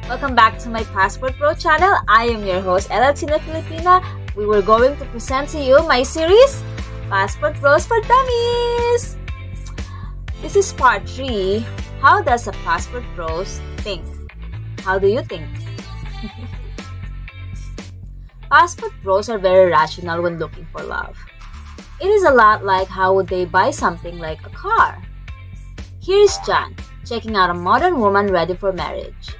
Welcome back to my Passport Pro channel. I am your host, Tina Filipina. We were going to present to you my series, Passport Bros for Dummies. This is part 3. How does a Passport Bros think? How do you think? Passport Bros are very rational when looking for love. It is a lot like how would they buy something like a car. Here is Jan, checking out a modern woman ready for marriage.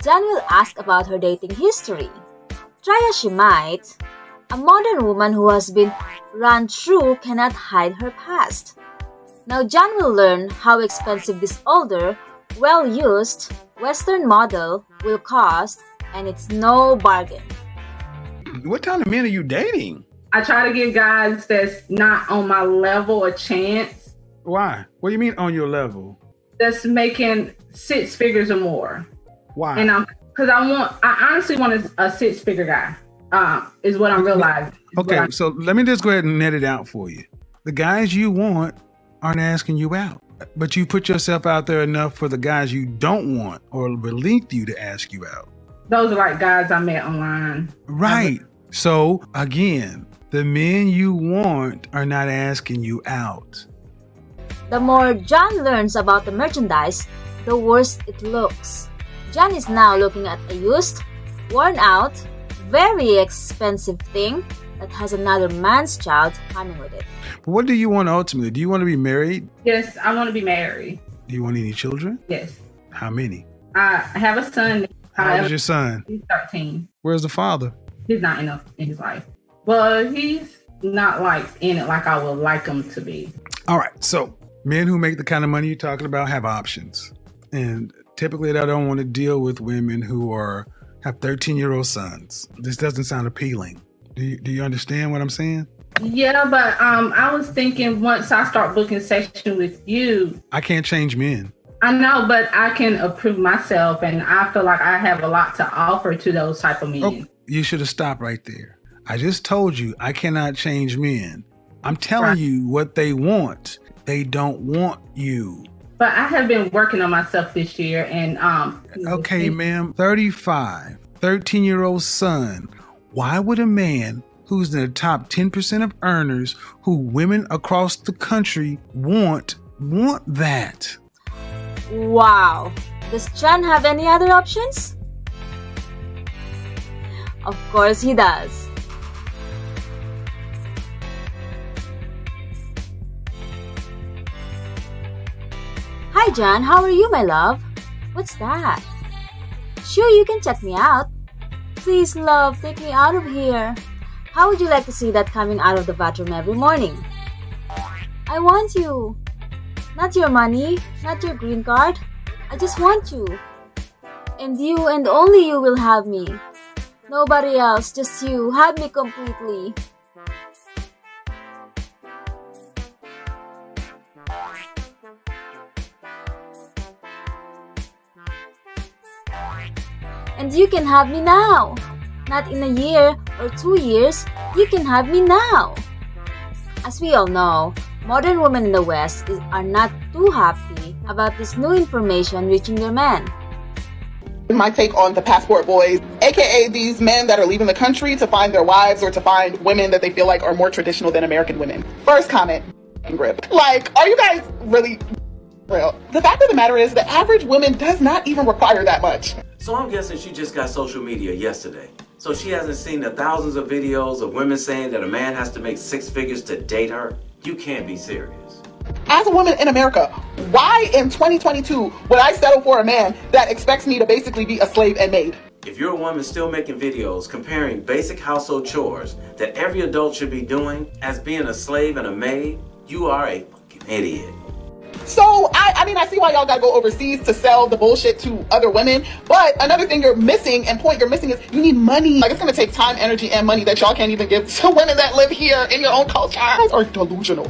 Jan will ask about her dating history. Try as she might, a modern woman who has been run through cannot hide her past. Now Jan will learn how expensive this older, well-used, Western model will cost, and it's no bargain. What kind of men are you dating? I try to give guys that's not on my level a chance. Why? What do you mean on your level? That's making 6 figures or more. Why? And because I honestly want a 6-figure guy. Is what I'm realizing. Okay, so let me just go ahead and net it out for you. The guys you want aren't asking you out, but you put yourself out there enough for the guys you don't want or beneath you to ask you out. Those are like guys I met online. Right. So again, the men you want are not asking you out. The more Jan learns about the merchandise, the worse it looks. Jan is now looking at a used, worn out, very expensive thing that has another man's child coming with it. But what do you want ultimately? Do you want to be married? Yes, I want to be married. Do you want any children? Yes. How many? I have a son. How old is your son? He's 13. Where's the father? He's not enough in his life. Well, he's not like in it like I would like him to be. All right. So men who make the kind of money you're talking about have options. And typically they don't want to deal with women who have 13-year-old sons. This doesn't sound appealing. Do you understand what I'm saying? Yeah, but I was thinking once I start booking session with you. I can't change men. I know, but I can approve myself, and I feel like I have a lot to offer to those type of men. Oh, you should have stopped right there. I just told you I cannot change men. I'm telling you what they want. They don't want you. But I have been working on myself this year, and okay, ma'am, 35, 13-year-old son. Why would a man who's in the top 10% of earners who women across the country want that? Wow. Does Jan have any other options? Of course he does. Hi Jan, how are you, my love? What's that? Sure, you can check me out. Please, love, take me out of here. How would you like to see that coming out of the bathroom every morning? I want you. Not your money, not your green card. I just want you. And you and only you will have me. Nobody else, just you. Have me completely. And you can have me now. Not in a year or 2 years. You can have me now. As we all know, modern women in the West are not too happy about this new information reaching their men. My take on the passport boys, aka these men that are leaving the country to find their wives or to find women that they feel like are more traditional than American women. First comment, grip. Like, are you guys really real? The fact of the matter is the average woman does not even require that much. So I'm guessing she just got social media yesterday. So she hasn't seen the thousands of videos of women saying that a man has to make 6 figures to date her. You can't be serious. As a woman in America, why in 2022 would I settle for a man that expects me to basically be a slave and maid? If you're a woman still making videos comparing basic household chores that every adult should be doing as being a slave and a maid, you are a fucking idiot. So, I mean, I see why y'all gotta go overseas to sell the bullshit to other women, but another thing you're missing and point you're missing is you need money. Like, it's gonna take time, energy, and money that y'all can't even give to women that live here in your own culture. You guys are delusional.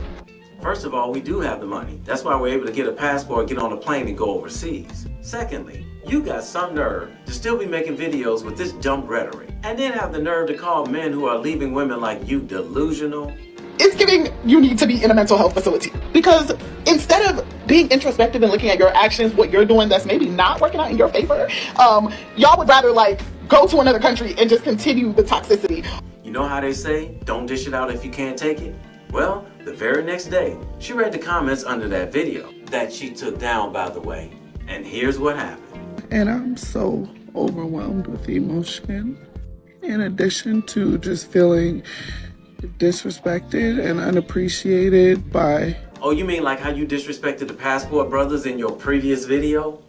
First of all, we do have the money. That's why we're able to get a passport, get on a plane, and go overseas. Secondly, you got some nerve to still be making videos with this dumb rhetoric, and then have the nerve to call men who are leaving women like you delusional. it's giving you need to be in a mental health facility. Because instead of being introspective and looking at your actions, what you're doing that's maybe not working out in your favor, y'all would rather like go to another country and just continue the toxicity. You know how they say, don't dish it out if you can't take it? Well, the very next day, she read the comments under that video that she took down, by the way. And here's what happened. And I'm so overwhelmed with emotion, in addition to just feeling disrespected and unappreciated by... Oh, you mean like how you disrespected the Passport Brothers in your previous video?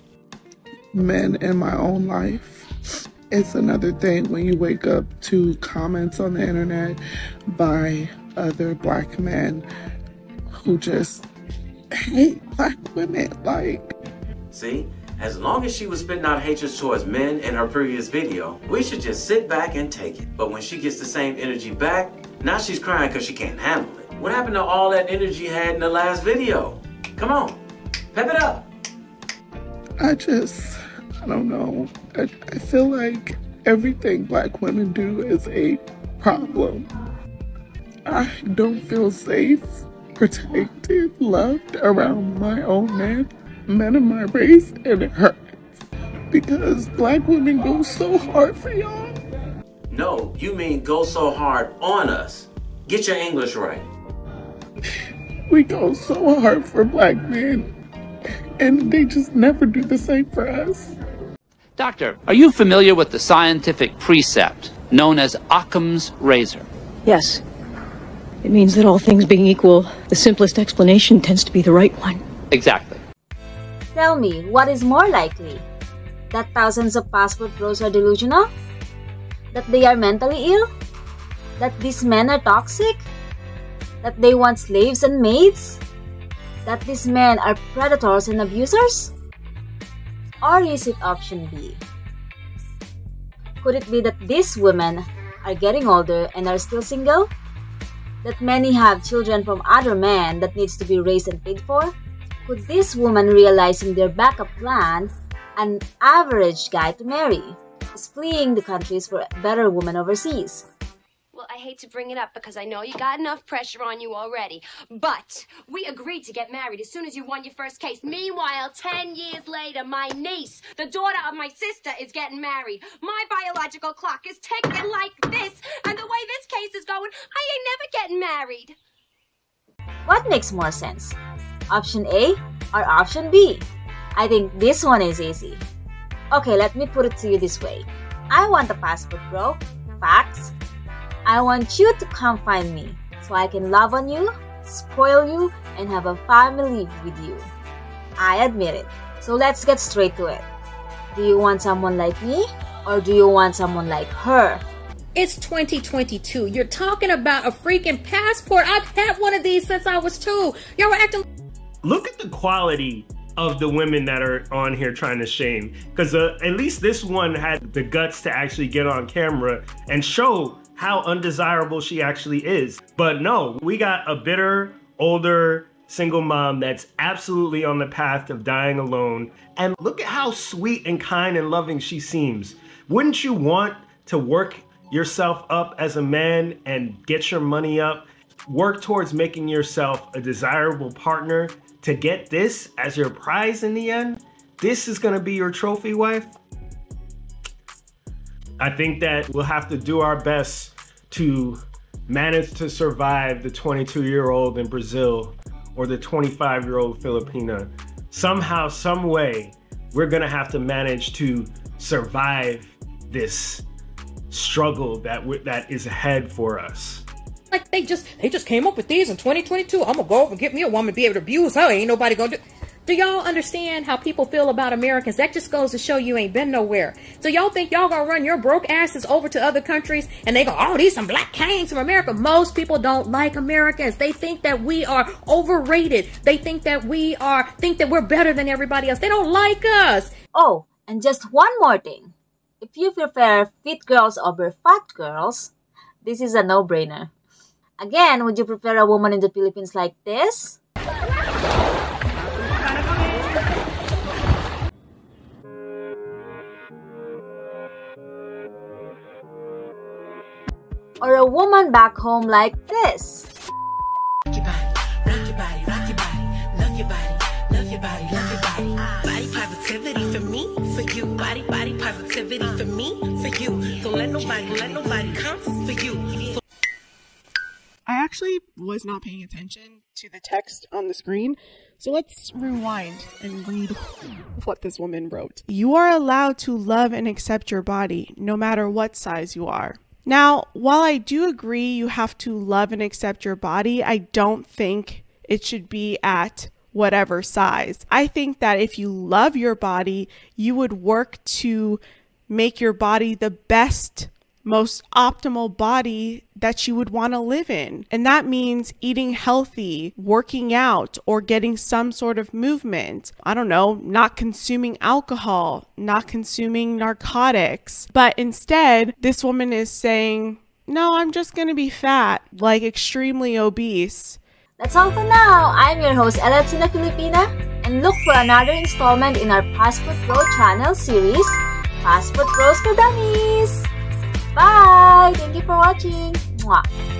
Men in my own life. It's another thing when you wake up to comments on the internet by other black men who just hate black women. Like, see, as long as she was spitting out hatred towards men in her previous video, we should just sit back and take it. But when she gets the same energy back, now she's crying because she can't handle it. What happened to all that energy you had in the last video? Come on, pep it up. I don't know. I feel like everything black women do is a problem. I don't feel safe, protected, loved around my own men of my race, and it hurts. Because black women go so hard for y'all. No, you mean go so hard on us. Get your English right. We go so hard for black men, and they just never do the same for us. Doctor, are you familiar with the scientific precept known as Occam's razor? Yes. It means that all things being equal, the simplest explanation tends to be the right one. Exactly. Tell me, what is more likely? That thousands of passport bros are delusional? That they are mentally ill? That these men are toxic? That they want slaves and maids? That these men are predators and abusers? Or is it option B? Could it be that these women are getting older and are still single? That many have children from other men that needs to be raised and paid for? Could this woman realizing their backup plan, an average guy to marry, is fleeing the countries for a better woman overseas? Well, I hate to bring it up because I know you got enough pressure on you already, but we agreed to get married as soon as you won your first case. Meanwhile, 10 years later, my niece, the daughter of my sister, is getting married. My biological clock is ticking like this, and the way this case is going, I ain't never getting married. What makes more sense? Option A or option B? I think this one is easy. Okay, let me put it to you this way. I want a passport bro. Facts. I want you to come find me so I can love on you, spoil you, and have a family with you. I admit it. So let's get straight to it. Do you want someone like me or do you want someone like her? It's 2022. You're talking about a freaking passport. I've had one of these since I was 2. Y'all were acting... Look at the quality of the women that are on here trying to shame. Because at least this one had the guts to actually get on camera and show how undesirable she actually is. But no, we got a bitter, older, single mom that's absolutely on the path of dying alone. And look at how sweet and kind and loving she seems. Wouldn't you want to work yourself up as a man and get your money up? Work towards making yourself a desirable partner to get this as your prize in the end? This is gonna be your trophy wife? I think that we'll have to do our best to manage to survive the 22-year-old in Brazil or the 25-year-old Filipina. Somehow, some way, we're gonna have to manage to survive this struggle that is ahead for us. Like they just came up with these in 2022. I'm gonna go over and get me a woman to be able to abuse her. Ain't nobody gonna do. Do y'all understand how people feel about Americans? That just goes to show you ain't been nowhere. So y'all think y'all gonna run your broke asses over to other countries and they go, oh, these some black kings from America. Most people don't like Americans. They think that we are overrated. They think that we're better than everybody else. They don't like us. Oh, and just one more thing. If you prefer fit girls over fat girls, this is a no-brainer. Again, would you prefer a woman in the Philippines like this? Or a woman back home like this? your body, love your body, love your body. Body positivity for me, for you. Body positivity for me, for you. Don't let nobody come for you. I actually was not paying attention to the text on the screen, so let's rewind and read what this woman wrote. You are allowed to love and accept your body, no matter what size you are. Now, while I do agree you have to love and accept your body, I don't think it should be at whatever size. I think that if you love your body, you would work to make your body the best, most optimal body that you would want to live in. And that means eating healthy, working out, or getting some sort of movement. I don't know, not consuming alcohol, not consuming narcotics. But instead, this woman is saying, no, I'm just going to be fat, like extremely obese. That's all for now. I'm your host, Elatina Filipina, and look for another installment in our Passport Bro channel series, Passport Bros for Dummies. Bye! Thank you for watching. Mwah.